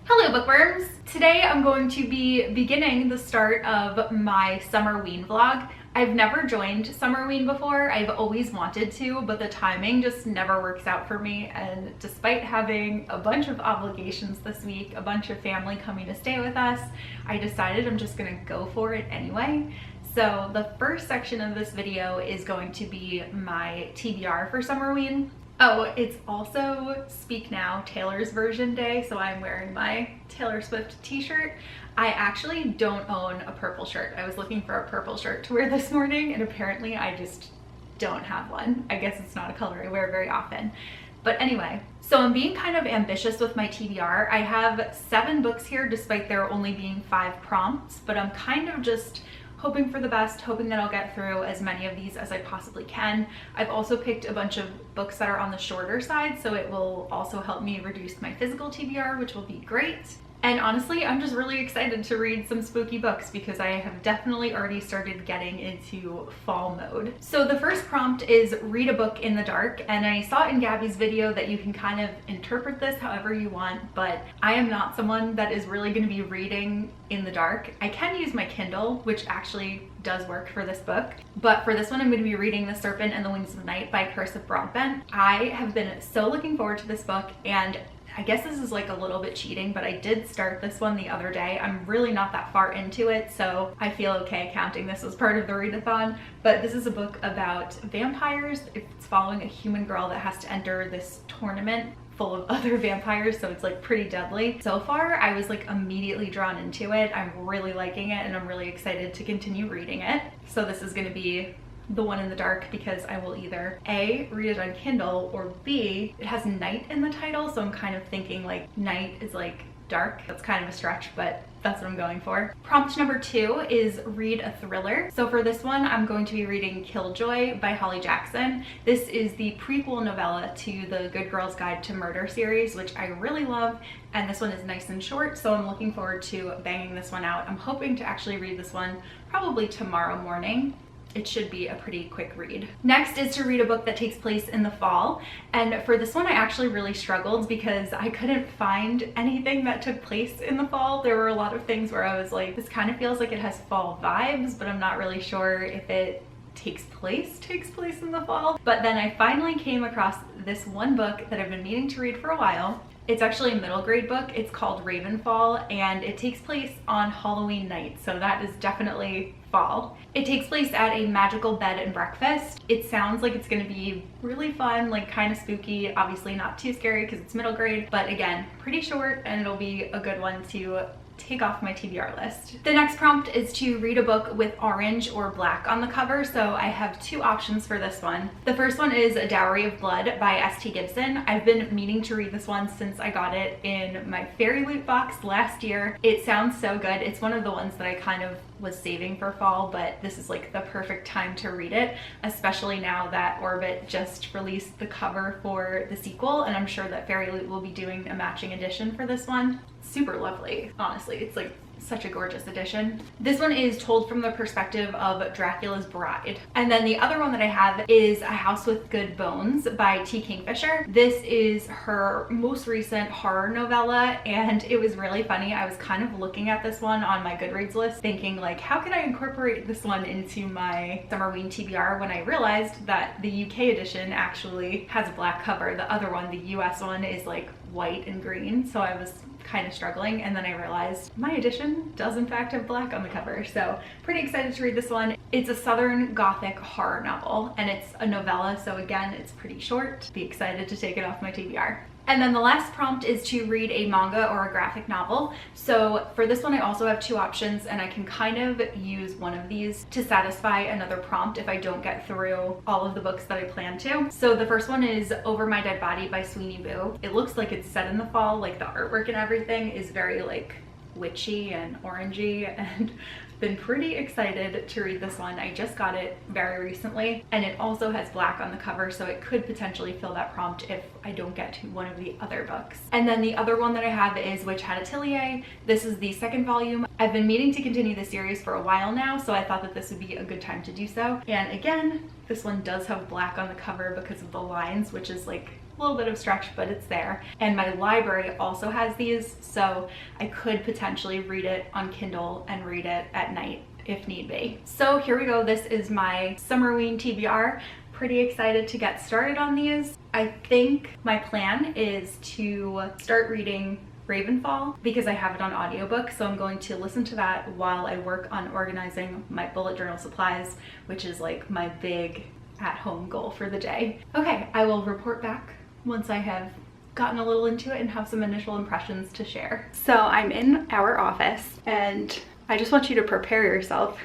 Hello bookworms! Today I'm going to be beginning the start of my Summerween vlog. I've never joined Summerween before. I've always wanted to, but the timing just never works out for me, and despite having a bunch of obligations this week, a bunch of family coming to stay with us, I decided I'm just gonna go for it anyway. So the first section of this video is going to be my TBR for Summerween. Oh, it's also Speak Now Taylor's version day, so I'm wearing my Taylor Swift t-shirt. I actually don't own a purple shirt. I was looking for a purple shirt to wear this morning, and apparently I just don't have one. I guess it's not a color I wear very often. But anyway, so I'm being kind of ambitious with my TBR. I have 7 books here despite there only being 5 prompts, but I'm kind of just hoping for the best, hoping that I'll get through as many of these as I possibly can. I've also picked a bunch of books that are on the shorter side, so it will also help me reduce my physical TBR, which will be great. And honestly, I'm just really excited to read some spooky books because I have definitely already started getting into fall mode. So the first prompt is read a book in the dark, and I saw in Gabby's video that you can kind of interpret this however you want, but I am not someone that is really going to be reading in the dark. I can use my Kindle, which actually does work for this book, but for this one I'm going to be reading The Serpent and the Wings of Night by Cursive Broadbent. I have been so looking forward to this book, and I guess this is like a little bit cheating, but I did start this one the other day. I'm really not that far into it, so I feel okay counting this as part of the readathon. But this is a book about vampires. It's following a human girl that has to enter this tournament full of other vampires, so it's like pretty deadly. So far, I was like immediately drawn into it. I'm really liking it, and I'm really excited to continue reading it. So this is gonna be the one in the dark because I will either A, read it on Kindle, or B, it has night in the title, so I'm kind of thinking like night is like dark. That's kind of a stretch, but that's what I'm going for. Prompt number 2 is read a thriller. So for this one, I'm going to be reading Killjoy by Holly Jackson. This is the prequel novella to the Good Girl's Guide to Murder series, which I really love, and this one is nice and short, so I'm looking forward to banging this one out. I'm hoping to actually read this one probably tomorrow morning. It should be a pretty quick read. Next is to read a book that takes place in the fall. And for this one, I actually really struggled because I couldn't find anything that took place in the fall. There were a lot of things where I was like, this kind of feels like it has fall vibes, but I'm not really sure if it takes place in the fall. But then I finally came across this one book that I've been meaning to read for a while. It's actually a middle grade book. It's called Ravenfall, and it takes place on Halloween night, so that is definitely fall. It takes place at a magical bed and breakfast. It sounds like it's gonna be really fun, like kind of spooky, obviously not too scary because it's middle grade, but again, pretty short, and it'll be a good one to take off my TBR list. The next prompt is to read a book with orange or black on the cover, so I have 2 options for this one. The first one is A Dowry of Blood by S.T. Gibson. I've been meaning to read this one since I got it in my fairy loot box last year. It sounds so good. It's one of the ones that I kind of was saving for fall, but this is like the perfect time to read it, especially now that Orbit just released the cover for the sequel, and I'm sure that Fairy Loot will be doing a matching edition for this one. Super lovely, honestly. It's like such a gorgeous edition. This one is told from the perspective of Dracula's bride. And then the other one that I have is A House with Good Bones by T. Kingfisher. This is her most recent horror novella, and it was really funny. I was kind of looking at this one on my Goodreads list thinking like, how can I incorporate this one into my Summerween TBR, when I realized that the UK edition actually has a black cover. The other one, the US one, is like white and green, so I was kind of struggling, and then I realized my edition does in fact have black on the cover, so pretty excited to read this one. It's a Southern Gothic horror novel, and it's a novella, so again, it's pretty short. Be excited to take it off my TBR. And then the last prompt is to read a manga or a graphic novel. So for this one, I also have 2 options, and I can kind of use one of these to satisfy another prompt if I don't get through all of the books that I plan to. So the first one is Over My Dead Body by Sweeney Boo. It looks like it's set in the fall, like the artwork and everything is very like witchy and orangey, and been pretty excited to read this one. I just got it very recently, and it also has black on the cover, so it could potentially fill that prompt if I don't get to one of the other books. And then the other one that I have is Witch Hat Atelier. This is the 2nd volume. I've been meaning to continue the series for a while now, so I thought that this would be a good time to do so. And again, this one does have black on the cover because of the lines, which is like A little bit of stretch, but it's there. And my library also has these, so I could potentially read it on Kindle and read it at night if need be. So here we go. This is my Summerween TBR. Pretty excited to get started on these. I think my plan is to start reading Ravenfall because I have it on audiobook, so I'm going to listen to that while I work on organizing my bullet journal supplies, which is like my big at-home goal for the day. Okay, I will report back once I have gotten a little into it and have some initial impressions to share. So I'm in our office, and I just want you to prepare yourself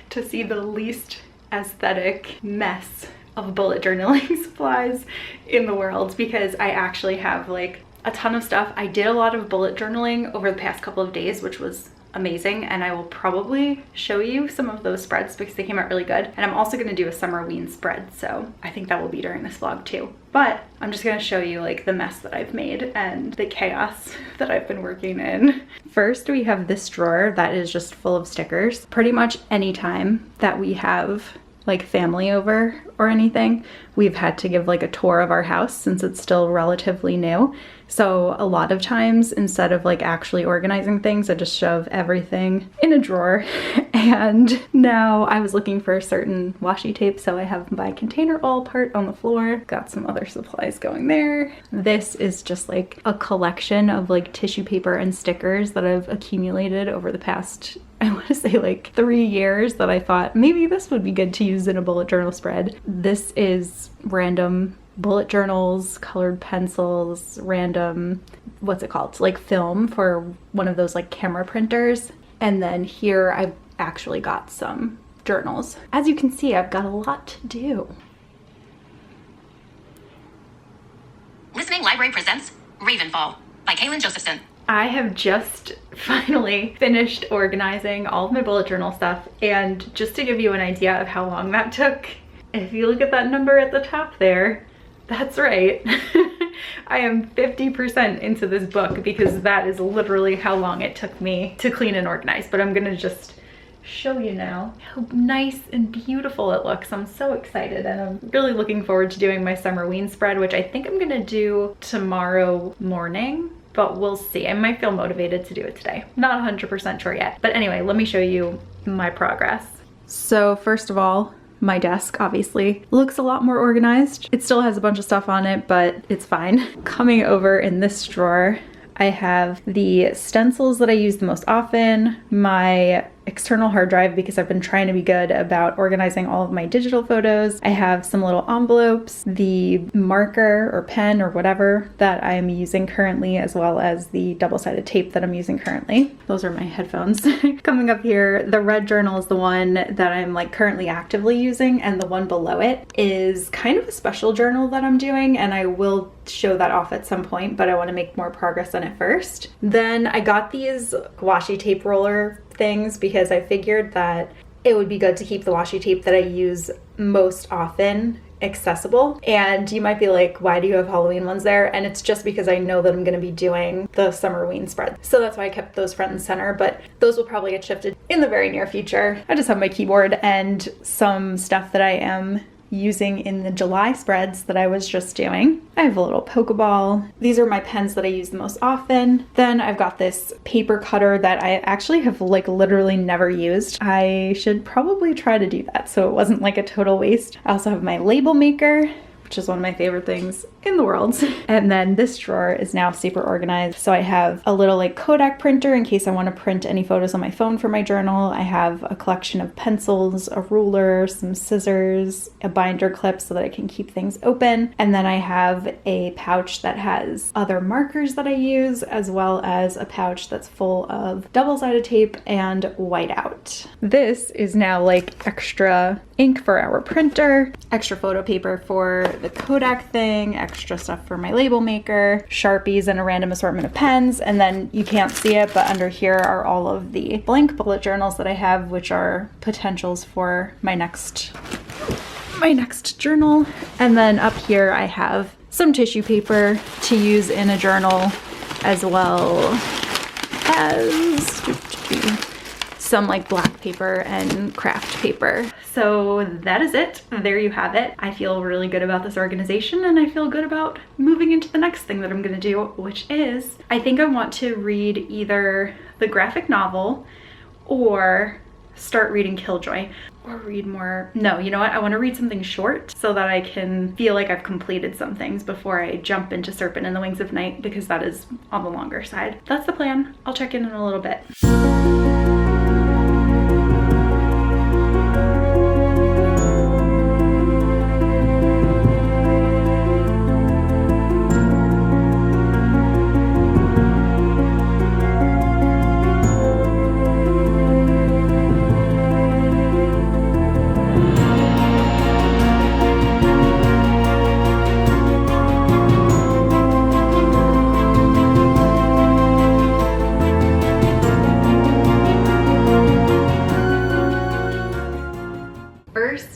to see the least aesthetic mess of bullet journaling supplies in the world, because I actually have like a ton of stuff. I did a lot of bullet journaling over the past couple of days, which was amazing, and I will probably show you some of those spreads because they came out really good. And I'm also going to do a Summerween spread, so I think that will be during this vlog too. But I'm just going to show you like the mess that I've made and the chaos that I've been working in. First, we have this drawer that is just full of stickers. Pretty much any time that we have like family over or anything, we've had to give like a tour of our house since it's still relatively new. So a lot of times, instead of like actually organizing things, I just shove everything in a drawer. And now I was looking for a certain washi tape, so I have my container all part on the floor. Got some other supplies going there. This is just like a collection of like tissue paper and stickers that I've accumulated over the past, I want to say like 3 years, that I thought maybe this would be good to use in a bullet journal spread. This is random bullet journals, colored pencils, random, what's it called? Like film for one of those like camera printers. And then here I've actually got some journals. As you can see, I've got a lot to do. Listening Library presents Ravenfall by Kaylin Josephson. I have just finally finished organizing all of my bullet journal stuff, and just to give you an idea of how long that took, if you look at that number at the top there, that's right. I am 50% into this book because that is literally how long it took me to clean and organize. But I'm gonna just show you now how nice and beautiful it looks. I'm so excited, and I'm really looking forward to doing my Summerween spread, which I think I'm gonna do tomorrow morning, but we'll see. I might feel motivated to do it today. Not 100% sure yet. But anyway, let me show you my progress. So first of all, my desk obviously looks a lot more organized. It still has a bunch of stuff on it, but it's fine. Coming over in this drawer, I have the stencils that I use the most often, my external hard drive because I've been trying to be good about organizing all of my digital photos. I have some little envelopes, the marker or pen or whatever that I'm using currently, as well as the double-sided tape that I'm using currently. Those are my headphones. Coming up here, the red journal is the one that I'm like currently actively using, and the one below it is kind of a special journal that I'm doing, and I will show that off at some point, but I want to make more progress on it first. Then I got these washi tape roller things because I figured that it would be good to keep the washi tape that I use most often accessible. And you might be like, why do you have Halloween ones there? And it's just because I know that I'm going to be doing the Summerween spread. So that's why I kept those front and center, but those will probably get shifted in the very near future. I just have my keyboard and some stuff that I am using in the July spreads that I was just doing. I have a little Pokeball. These are my pens that I use the most often. Then I've got this paper cutter that I actually have like literally never used. I should probably try to do that so it wasn't like a total waste. I also have my label maker, which is one of my favorite things in the world. And then this drawer is now super organized. So I have a little like Kodak printer in case I want to print any photos on my phone for my journal. I have a collection of pencils, a ruler, some scissors, a binder clip so that I can keep things open. And then I have a pouch that has other markers that I use, as well as a pouch that's full of double-sided tape and whiteout. This is now like extra ink for our printer, extra photo paper for the Kodak thing, extra stuff for my label maker, Sharpies, and a random assortment of pens. And then you can't see it, but under here are all of the blank bullet journals that I have, which are potentials for my next journal. And then up here I have some tissue paper to use in a journal, as well as some like black paper and craft paper. So that is it. There you have it. I feel really good about this organization, and I feel good about moving into the next thing that I'm gonna do, which is I think I want to read either the graphic novel or start reading Killjoy, or read more. No, you know what? I want to read something short so that I can feel like I've completed some things before I jump into Serpent and the Wings of Night, because that is on the longer side. That's the plan. I'll check in a little bit.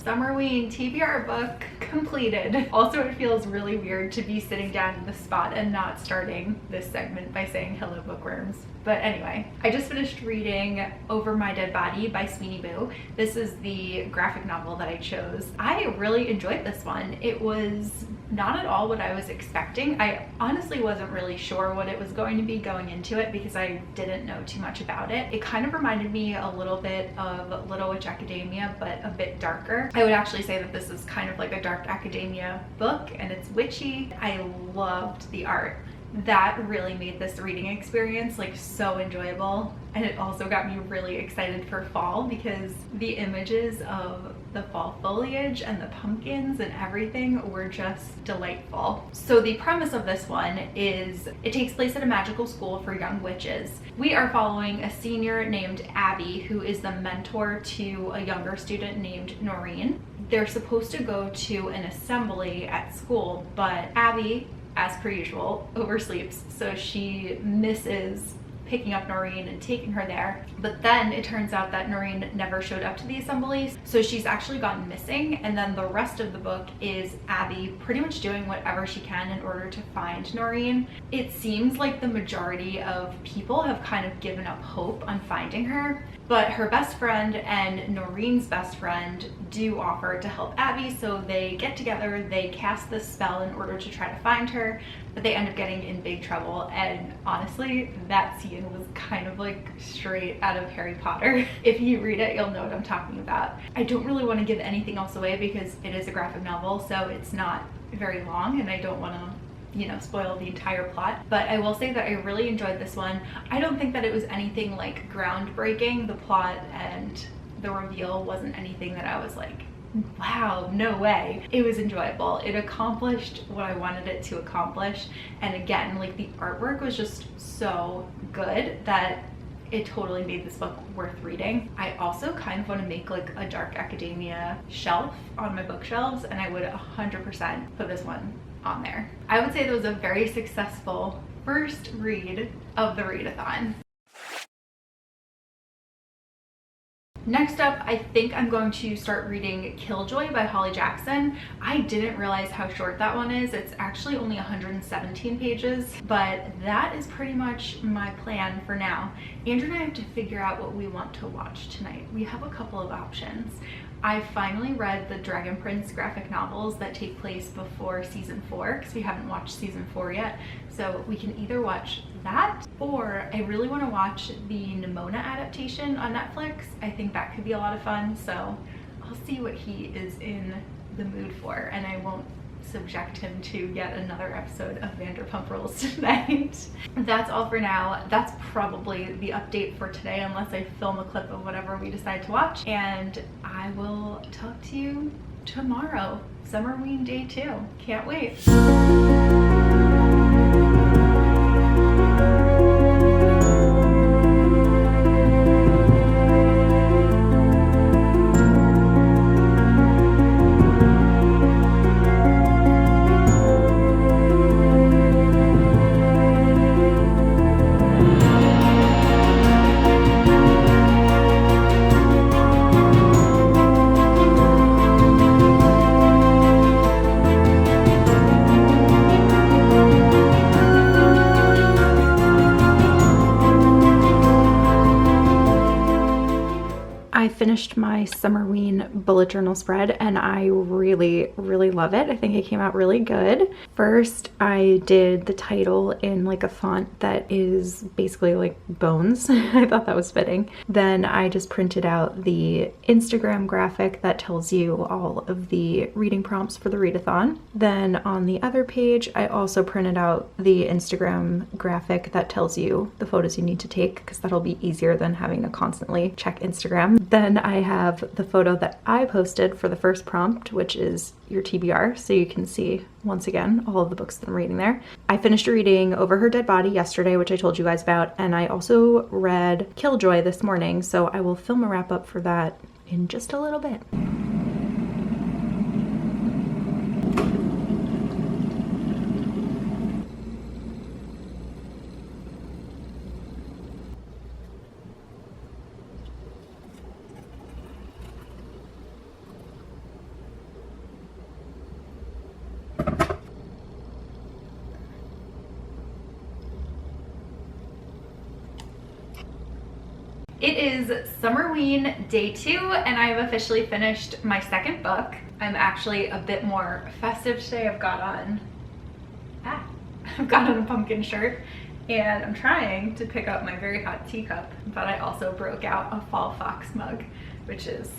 Summerween TBR book completed. Also, it feels really weird to be sitting down in this spot and not starting this segment by saying hello bookworms. But anyway, I just finished reading Over My Dead Body by Sweeney Boo. This is the graphic novel that I chose. I really enjoyed this one. It was not at all what I was expecting. I honestly wasn't really sure what it was going to be going into it because I didn't know too much about it. It kind of reminded me a little bit of Little Witch Academia, but a bit darker. I would actually say that this is kind of like a dark academia book, and it's witchy. I loved the art. That really made this reading experience like so enjoyable, and it also got me really excited for fall because the images of the fall foliage and the pumpkins and everything were just delightful. So the premise of this one is it takes place at a magical school for young witches. We are following a senior named Abby who is the mentor to a younger student named Noreen. They're supposed to go to an assembly at school, but Abby, as per usual, oversleeps, so she misses picking up Noreen and taking her there. But then it turns out that Noreen never showed up to the assembly, so she's actually gone missing, and then the rest of the book is Abby pretty much doing whatever she can in order to find Noreen. It seems like the majority of people have kind of given up hope on finding her, but her best friend and Noreen's best friend do offer to help Abby, so they get together, they cast this spell in order to try to find her, but they end up getting in big trouble. And honestly, that scene was kind of like straight out of Harry Potter. If you read it, you'll know what I'm talking about. I don't really want to give anything else away because it is a graphic novel, so it's not very long, and I don't want to, you know, spoil the entire plot. But I will say that I really enjoyed this one. I don't think that it was anything like groundbreaking. The plot and the reveal wasn't anything that I was like, wow, no way. It was enjoyable. It accomplished what I wanted it to accomplish. And again, like the artwork was just so good that it totally made this book worth reading. I also kind of want to make like a dark academia shelf on my bookshelves, and I would 100% put this one on there. I would say that was a very successful first read of the readathon. Next up, I think I'm going to start reading Killjoy by Holly Jackson. I didn't realize how short that one is. It's actually only 117 pages, but that is pretty much my plan for now. Andrew and I have to figure out what we want to watch tonight. We have a couple of options. I finally read the Dragon Prince graphic novels that take place before season 4 because we haven't watched season 4 yet. So we can either watch that, or I really want to watch the Nimona adaptation on Netflix. I think that could be a lot of fun, so I'll see what he is in the mood for, and I won't subject him to yet another episode of Vanderpump Rules tonight. That's all for now. That's probably the update for today, unless I film a clip of whatever we decide to watch, and I will talk to you tomorrow. Summerween Day 2. Can't wait. I finished my Summerween bullet journal spread and I really love it. I think it came out really good. First, I did the title in like a font that is basically like bones. I thought that was fitting. Then I just printed out the Instagram graphic that tells you all of the reading prompts for the readathon. Then on the other page, I also printed out the Instagram graphic that tells you the photos you need to take, because that'll be easier than having to constantly check Instagram. Then I have the photo that I posted for the first prompt, which is your TBR, so you can see once again all of the books that I'm reading there. I finished reading Over Her Dead Body yesterday, which I told you guys about, and I also read Killjoy this morning, so I will film a wrap up for that in just a little bit. It is Summerween day 2 and I have officially finished my second book. I'm actually a bit more festive today. I've got on a pumpkin shirt and I'm trying to pick up my very hot teacup, but I also broke out a fall fox mug, which is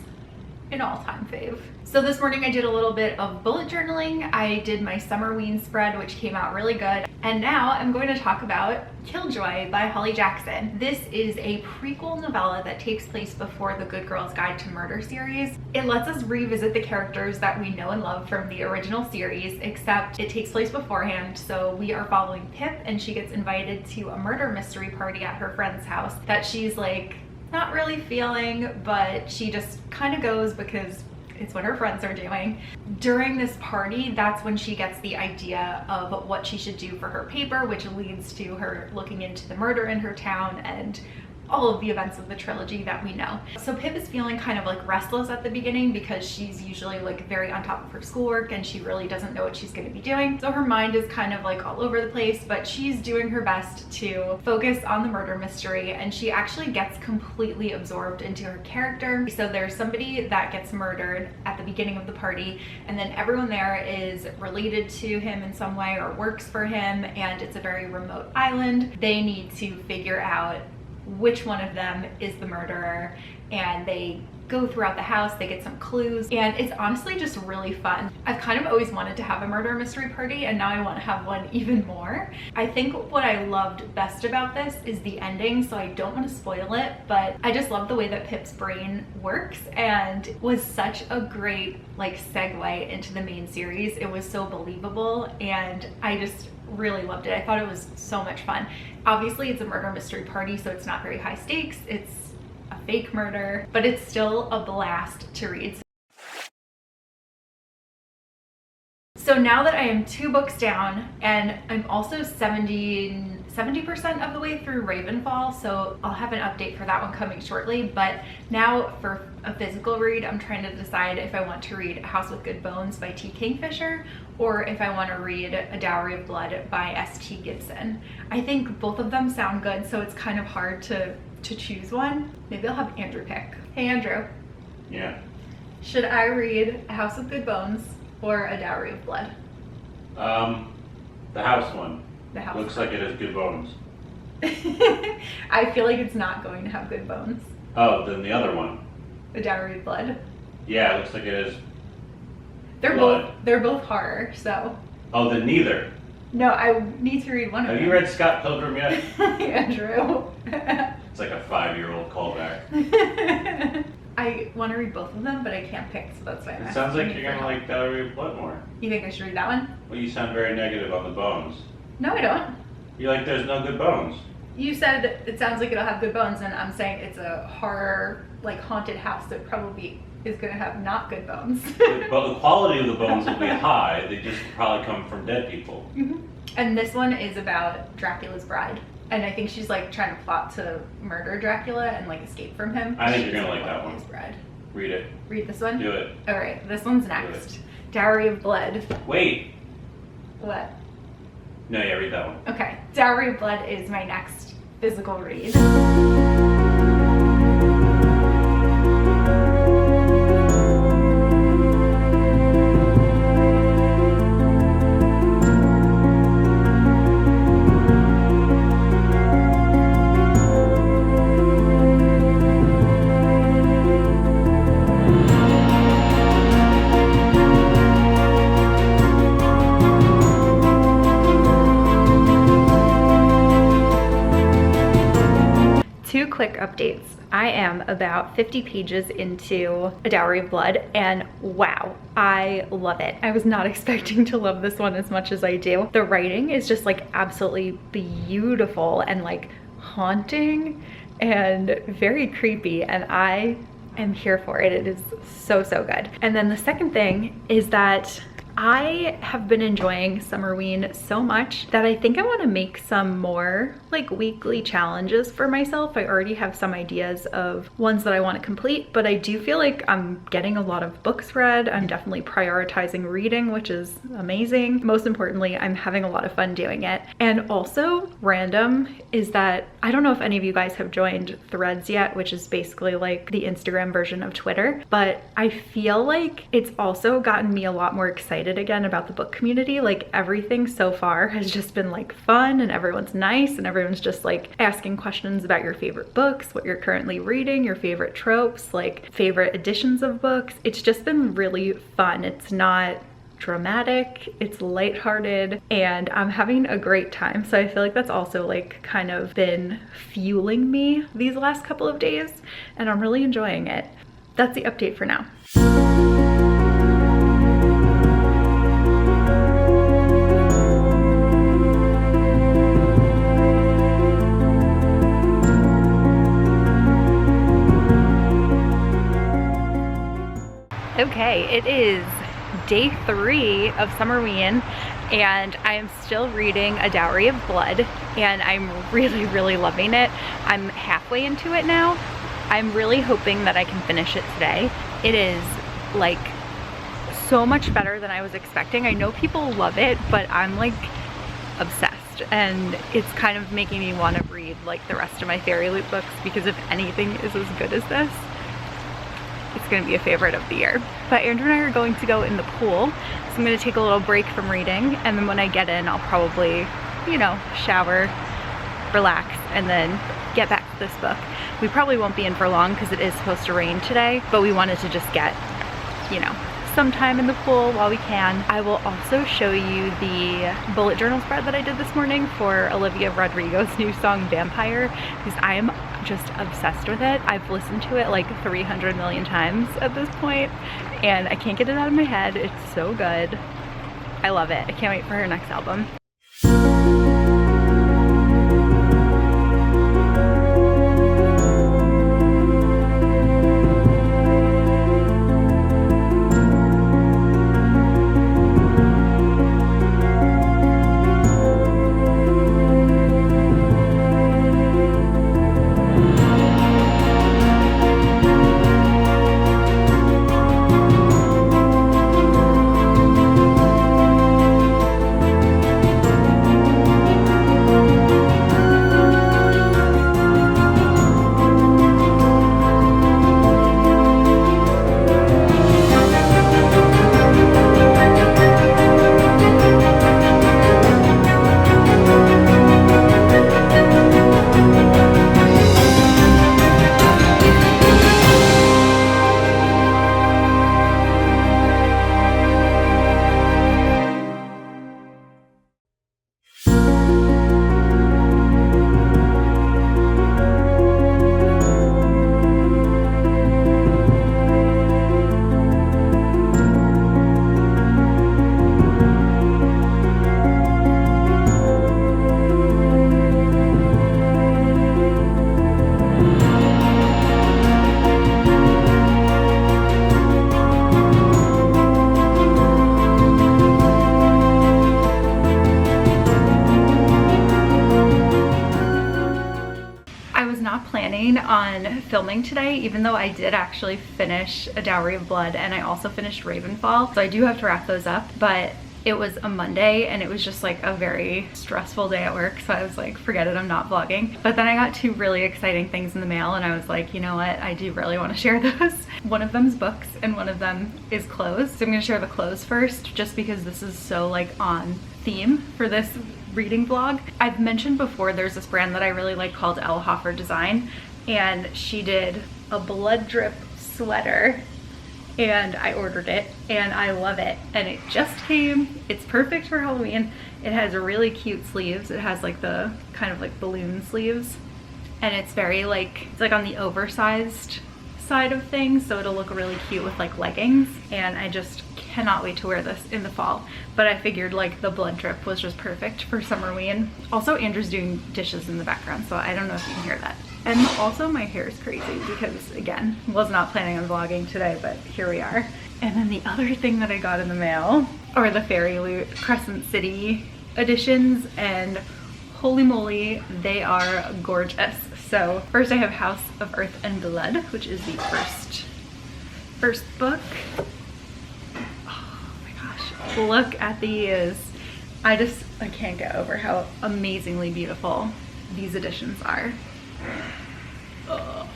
an all-time fave. So this morning I did a little bit of bullet journaling. I did my Summerween spread, which came out really good. And now I'm going to talk about Killjoy by Holly Jackson. This is a prequel novella that takes place before the Good Girl's Guide to Murder series. It lets us revisit the characters that we know and love from the original series, except it takes place beforehand. So we are following Pip and she gets invited to a murder mystery party at her friend's house that she's like not really feeling, but she just kind of goes because it's what her friends are doing. During this party, that's when she gets the idea of what she should do for her paper, which leads to her looking into the murder in her town and all of the events of the trilogy that we know. So Pip is feeling kind of like restless at the beginning because she's usually like very on top of her schoolwork and she really doesn't know what she's going to be doing. So her mind is kind of like all over the place, but she's doing her best to focus on the murder mystery and she actually gets completely absorbed into her character. So there's somebody that gets murdered at the beginning of the party and then everyone there is related to him in some way or works for him, and it's a very remote island. They need to figure out which one of them is the murderer, and they go throughout the house, they get some clues, and it's honestly just really fun. I've kind of always wanted to have a murder mystery party and now I want to have one even more. I think what I loved best about this is the ending, so I don't want to spoil it, but I just love the way that Pip's brain works and was such a great like segue into the main series. It was so believable and I just really loved it. I thought it was so much fun. Obviously it's a murder mystery party, so it's not very high stakes. It's a fake murder, but it's still a blast to read. So now that I am 2 books down and I'm also 70% of the way through Ravenfall, so I'll have an update for that one coming shortly. But now for a physical read, I'm trying to decide if I want to read A House with Good Bones by T. Kingfisher or if I want to read A Dowry of Blood by S.T. Gibson. I think both of them sound good, so it's kind of hard to choose one. Maybe I'll have Andrew pick. Hey Andrew. Yeah. Should I read A House with Good Bones or A Dowry of Blood? The house one. The house. Looks like it has good bones. I feel like it's not going to have good bones. Oh, then the other one. A Dowry of Blood. Yeah, it looks like it is. They're both horror, so. Oh, then neither. No, I need to read one of them. Have you read Scott Pilgrim yet? Andrew. It's like a 5-year-old callback. I want to read both of them, but I can't pick, so that's why I'm It asking sounds like you you're for gonna help. like Dowry of Blood more. You think I should read that one? Well, you sound very negative on the bones. No, I don't. You're like, there's no good bones. You said it sounds like it'll have good bones, and I'm saying it's a horror, like haunted house that probably is going to have not good bones. But the quality of the bones will be high. They just probably come from dead people. Mm-hmm. And this one is about Dracula's bride. And I think she's like trying to plot to murder Dracula and like escape from him. I think you're She's gonna like that one. His bride. Read it. Read this one? Do it. All right, this one's next. Dowry of Blood. Wait. What? No, yeah, read that one. Okay, Dowry of Blood is my next physical read. Two quick updates. I am about 50 pages into A Dowry of Blood, and wow, I love it. I was not expecting to love this one as much as I do. The writing is just like absolutely beautiful and like haunting and very creepy, and I am here for it. It is so good. And then the second thing is that I have been enjoying Summerween so much that I think I want to make some more like weekly challenges for myself. I already have some ideas of ones that I want to complete, but I do feel like I'm getting a lot of books read. I'm definitely prioritizing reading, which is amazing. Most importantly, I'm having a lot of fun doing it. And also random is that I don't know if any of you guys have joined Threads yet, which is basically like the Instagram version of Twitter, but I feel like it's also gotten me a lot more excited again about the book community. Like everything so far has just been like fun, and everyone's nice, and everyone's just like asking questions about your favorite books, what you're currently reading, your favorite tropes, like favorite editions of books. It's just been really fun. It's not dramatic, it's lighthearted, and I'm having a great time. So I feel like that's also like kind of been fueling me these last couple of days, and I'm really enjoying it. That's the update for now. Okay, it is day 3 of Summerween, and I am still reading A Dowry of Blood, and I'm really loving it. I'm halfway into it now. I'm really hoping that I can finish it today. It is like so much better than I was expecting. I know people love it, but I'm like obsessed, and it's kind of making me want to read like the rest of my Fairy Loot books, because if anything is as good as this, it's going to be a favorite of the year. But Andrew and I are going to go in the pool, so I'm going to take a little break from reading, and then when I get in, I'll probably, you know, shower, relax, and then get back to this book. We probably won't be in for long because it is supposed to rain today, but we wanted to just get, you know, some time in the pool while we can. I will also show you the bullet journal spread that I did this morning for Olivia Rodrigo's new song Vampire, because I am just obsessed with it. I've listened to it like 300 million times at this point, and I can't get it out of my head. It's so good. I love it. I can't wait for her next album. On filming today, even though I did actually finish A Dowry of Blood and I also finished Ravenfall, so I do have to wrap those up, but it was a Monday and it was just like a very stressful day at work, so I was like, forget it, I'm not vlogging. But then I got 2 really exciting things in the mail, and I was like, you know what, I do really want to share those. One of them's books and one of them is clothes, so I'm gonna share the clothes first, just because this is so like on theme for this reading vlog. I've mentioned before there's this brand that I really like called Elle Hoffer Design, and she did a blood drip sweater, and I ordered it and I love it, and it just came. It's perfect for Halloween. It has really cute sleeves. It has like the kind of like balloon sleeves, and it's very like, it's like on the oversized side of things, so it'll look really cute with like leggings, and I just cannot wait to wear this in the fall. But I figured like the blood drip was just perfect for Summerween. Also, Andrew's doing dishes in the background, so I don't know if you can hear that. And also my hair is crazy because, again, was not planning on vlogging today, but here we are. And then the other thing that I got in the mail are the Fairy Loot Crescent City editions, and holy moly, they are gorgeous. So first I have House of Earth and Blood, which is the first book. Oh my gosh, look at these. I can't get over how amazingly beautiful these editions are. Oh.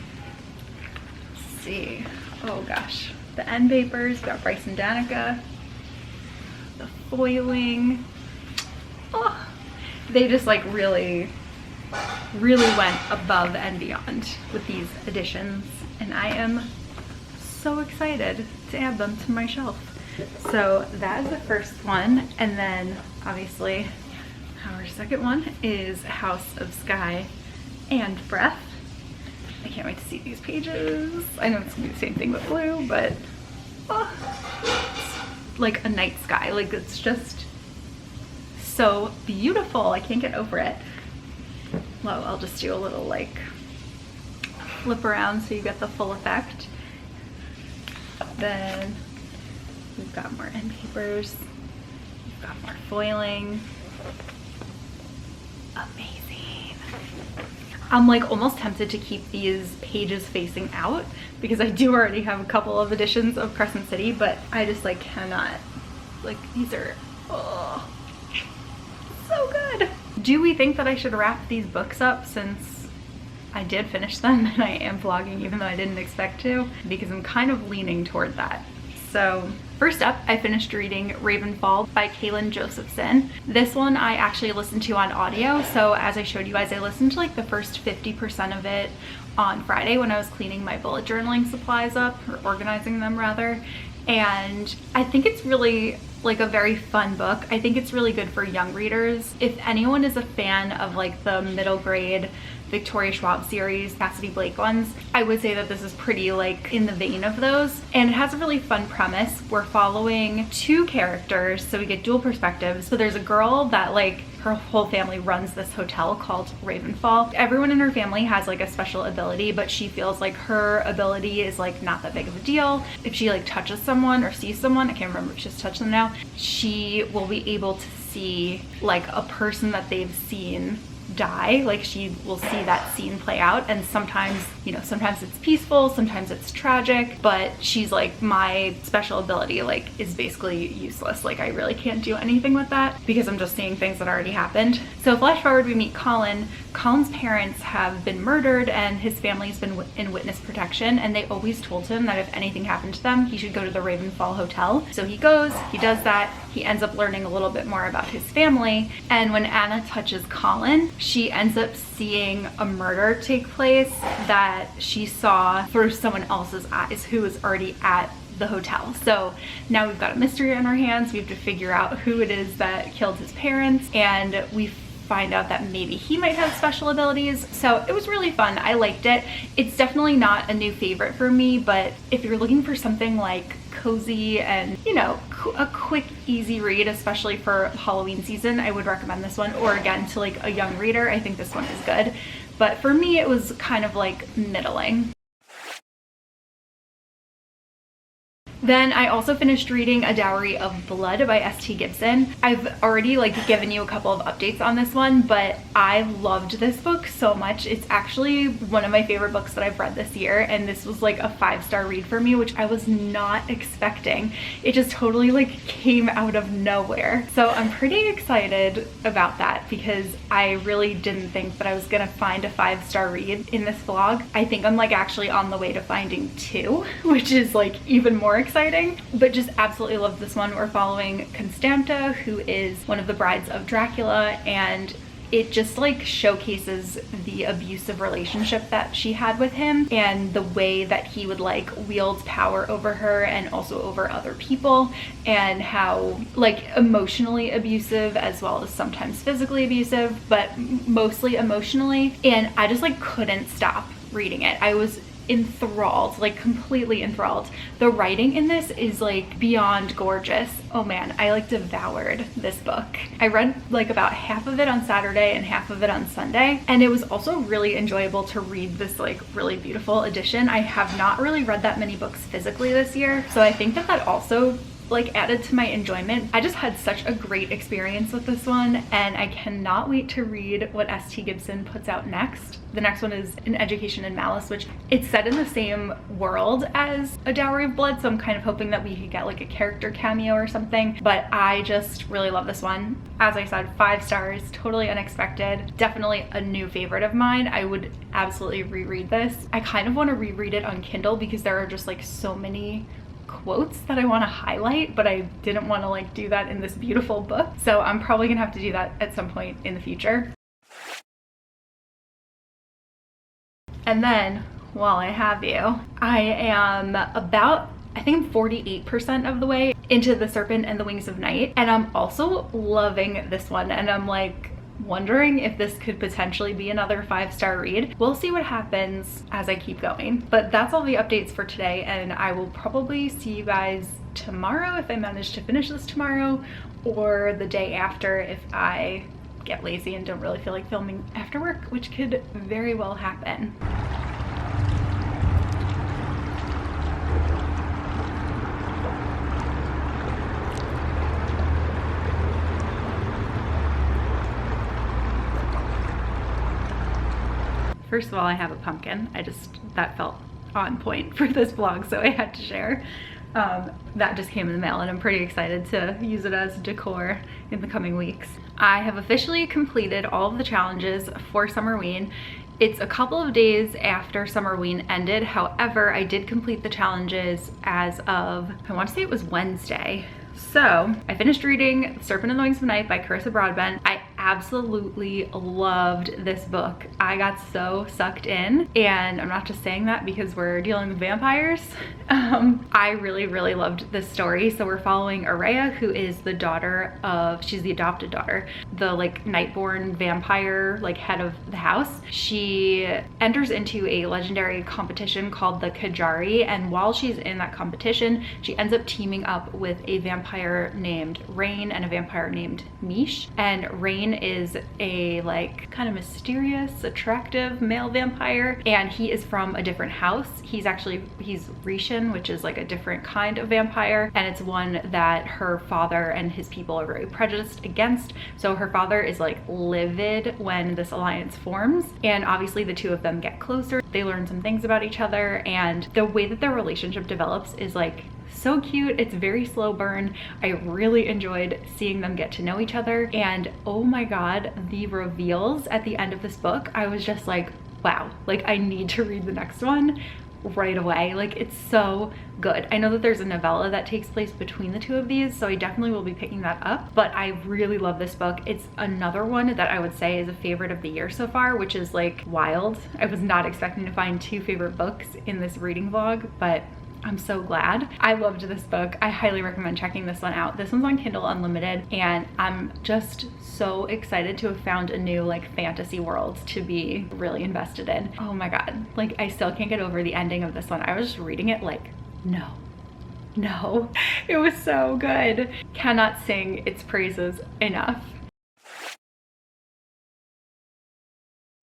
Let's see. Oh gosh. The end papers, we got Bryce and Danica. The foiling. Oh, they just like really went above and beyond with these editions, and I am so excited to add them to my shelf. So that is the first one, and then obviously our second one is House of Sky and Breath. I can't wait to see these pages. I know it's gonna be the same thing with blue, but oh, it's like a night sky. Like, it's just so beautiful. I can't get over it. Well, I'll just do a little like flip around so you get the full effect. Then we've got more end papers. We've got more foiling. Amazing. I'm like almost tempted to keep these pages facing out because I do already have a couple of editions of Crescent City, but I just like cannot, like, these are, oh, so good. Do we think that I should wrap these books up since I did finish them and I am vlogging even though I didn't expect to? Because I'm kind of leaning toward that. So first up, I finished reading Ravenfall by Kaylin Josephson. This one I actually listened to on audio. So as I showed you guys, I listened to like the first 50% of it on Friday when I was cleaning my bullet journaling supplies up, or organizing them rather. And I think it's really like a very fun book. I think it's really good for young readers. If anyone is a fan of like the middle grade Victoria Schwab series, Cassidy Blake ones, I would say that this is pretty like in the vein of those. And it has a really fun premise. We're following two characters, so we get dual perspectives. So there's a girl that like her whole family runs this hotel called Ravenfall. Everyone in her family has like a special ability, but she feels like her ability is like not that big of a deal. If she like touches someone or sees someone, I can't remember if she's touched them now, she will be able to see like a person that they've seen die. Like, she will see that scene play out, and sometimes, you know, sometimes it's peaceful, sometimes it's tragic, but she's like, my special ability like is basically useless. Like, I really can't do anything with that because I'm just seeing things that already happened. So flash forward, we meet Colin. Colin's parents have been murdered and his family's been in witness protection, and they always told him that if anything happened to them, he should go to the Ravenfall Hotel. So he goes, he does that, he ends up learning a little bit more about his family, and when Anna touches Colin, she ends up seeing a murder take place that she saw through someone else's eyes who was already at the hotel. So now we've got a mystery on our hands. We have to figure out who it is that killed his parents, and we find out that maybe he might have special abilities. So it was really fun. I liked it. It's definitely not a new favorite for me, but if you're looking for something like cozy and, you know, a quick, easy read, especially for Halloween season, I would recommend this one. Or again, to like a young reader, I think this one is good. But for me, it was kind of like middling. Then I also finished reading A Dowry of Blood by S.T. Gibson. I've already like given you a couple of updates on this one, but I loved this book so much. It's actually one of my favorite books that I've read this year, and this was like a 5-star read for me, which I was not expecting. It just totally like came out of nowhere. So I'm pretty excited about that because I really didn't think that I was gonna find a 5-star read in this vlog. I think I'm like actually on the way to finding 2, which is like even more exciting, but just absolutely love this one. We're following Constanta, who is one of the brides of Dracula, and it just like showcases the abusive relationship that she had with him and the way that he would like wield power over her and also over other people, and how like emotionally abusive as well as sometimes physically abusive, but mostly emotionally. And I just like couldn't stop reading it. I was enthralled, like completely enthralled. The writing in this is like beyond gorgeous. Oh man, I like devoured this book. I read like about half of it on Saturday and half of it on Sunday, and it was also really enjoyable to read this like really beautiful edition. I have not really read that many books physically this year, so I think that that also like added to my enjoyment. I just had such a great experience with this one, and I cannot wait to read what S.T. Gibson puts out next. The next one is An Education in Malice, which it's set in the same world as A Dowry of Blood, so I'm kind of hoping that we could get like a character cameo or something. But I just really love this one. As I said, 5 stars, totally unexpected, definitely a new favorite of mine. I would absolutely reread this. I kind of want to reread it on Kindle because there are just like so many quotes that I want to highlight, but I didn't want to like do that in this beautiful book, so I'm probably gonna have to do that at some point in the future. And then while I have you, I am about, I think I'm 48% of the way into The Serpent and the Wings of Night, and I'm also loving this one, and I'm like wondering if this could potentially be another 5-star read. We'll see what happens as I keep going. But that's all the updates for today, and I will probably see you guys tomorrow if I manage to finish this tomorrow, or the day after if I get lazy and don't really feel like filming after work, which could very well happen. First of all, I have a pumpkin. That felt on point for this vlog, so I had to share. That just came in the mail, and I'm pretty excited to use it as decor in the coming weeks. I have officially completed all of the challenges for Summerween. It's a couple of days after Summerween ended. However, I did complete the challenges as of, I want to say it was Wednesday. So I finished reading Serpent and the Wings of Night by Carissa Broadbent. I absolutely loved this book. I got so sucked in, and I'm not just saying that because we're dealing with vampires. I really, really loved this story. So we're following Araya, who is the daughter of, she's the adopted daughter, the like Nightborn vampire, like head of the house. She enters into a legendary competition called the Kajari, and while she's in that competition, she ends up teaming up with a vampire named Rain and a vampire named Mish. And Rain is a like kind of mysterious, attractive male vampire, and he is from a different house. He's Rishan, which is like a different kind of vampire, and it's one that her father and his people are very prejudiced against. So her father is like livid when this alliance forms, and obviously the two of them get closer. They learn some things about each other, and the way that their relationship develops is like so cute. It's very slow burn. I really enjoyed seeing them get to know each other, and oh my god, the reveals at the end of this book, I was just like, wow, like I need to read the next one right away. Like it's so good. I know that there's a novella that takes place between the two of these, so I definitely will be picking that up, but I really love this book. It's another one that I would say is a favorite of the year so far, which is like wild. I was not expecting to find 2 favorite books in this reading vlog, but I'm so glad. I loved this book. I highly recommend checking this one out. This one's on Kindle Unlimited, and I'm just so excited to have found a new like fantasy world to be really invested in. Oh my god, like I still can't get over the ending of this one. I was just reading it like, no, it was so good. Cannot sing its praises enough.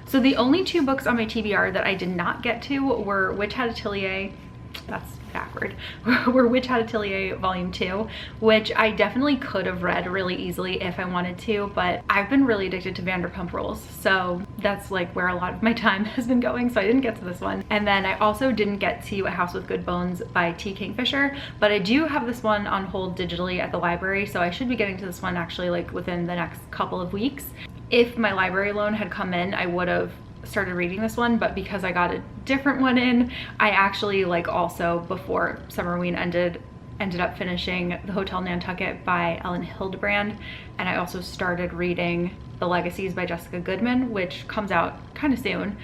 So the only 2 books on my TBR that I did not get to were Witch Hat Atelier, that's backward, were Witch Hat Atelier Volume 2, which I definitely could have read really easily if I wanted to, but I've been really addicted to Vanderpump Rules, so that's like where a lot of my time has been going, so I didn't get to this one. And then I also didn't get to A House with Good Bones by T. Kingfisher, but I do have this one on hold digitally at the library, so I should be getting to this one actually like within the next couple of weeks. If my library loan had come in, I would have started reading this one, but because I got a different one in, I actually like also before Summerween ended ended up finishing The Hotel Nantucket by Ellen Hildebrand, and I also started reading The Legacies by Jessica Goodman, which comes out kind of soon.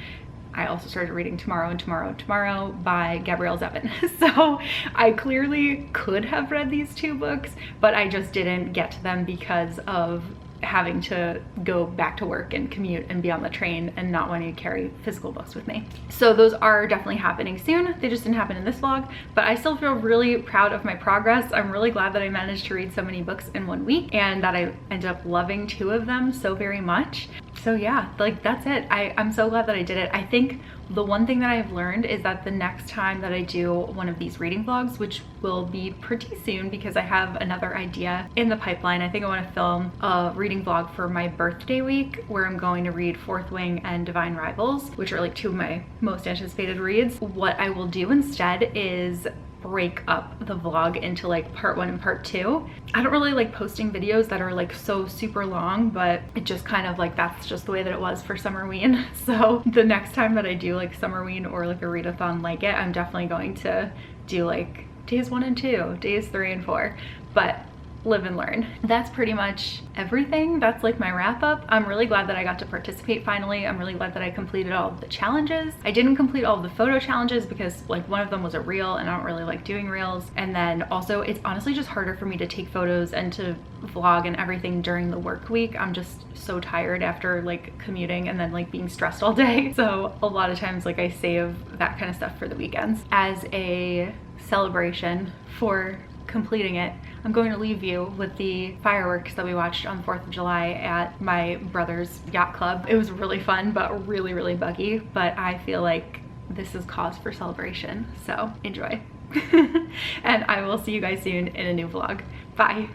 I also started reading Tomorrow and Tomorrow and Tomorrow by Gabrielle Zevin. So I clearly could have read these 2 books, but I just didn't get to them because of having to go back to work and commute and be on the train and not wanting to carry physical books with me. So those are definitely happening soon. They just didn't happen in this vlog, but I still feel really proud of my progress. I'm really glad that I managed to read so many books in 1 week and that I ended up loving 2 of them so very much. So yeah, like that's it. I'm so glad that I did it. I think the one thing that I've learned is that the next time that I do one of these reading vlogs, which will be pretty soon because I have another idea in the pipeline. I think I want to film a reading vlog for my birthday week where I'm going to read Fourth Wing and Divine Rivals, which are like 2 of my most anticipated reads. What I will do instead is break up the vlog into like part 1 and part 2. I don't really like posting videos that are like so super long, but it just kind of like, that's just the way that it was for Summerween. So the next time that I do like Summerween or like a readathon like it, I'm definitely going to do like days 1 and 2, days 3 and 4, but live and learn. That's pretty much everything. That's like my wrap up. I'm really glad that I got to participate finally. I'm really glad that I completed all of the challenges. I didn't complete all of the photo challenges because like one of them was a reel and I don't really like doing reels. And then also it's honestly just harder for me to take photos and to vlog and everything during the work week. I'm just so tired after like commuting and then like being stressed all day. So a lot of times like I save that kind of stuff for the weekends. As a celebration for completing it, I'm going to leave you with the fireworks that we watched on the 4th of July at my brother's yacht club. It was really fun, but really, really buggy, but I feel like this is cause for celebration, so enjoy. And I will see you guys soon in a new vlog. Bye.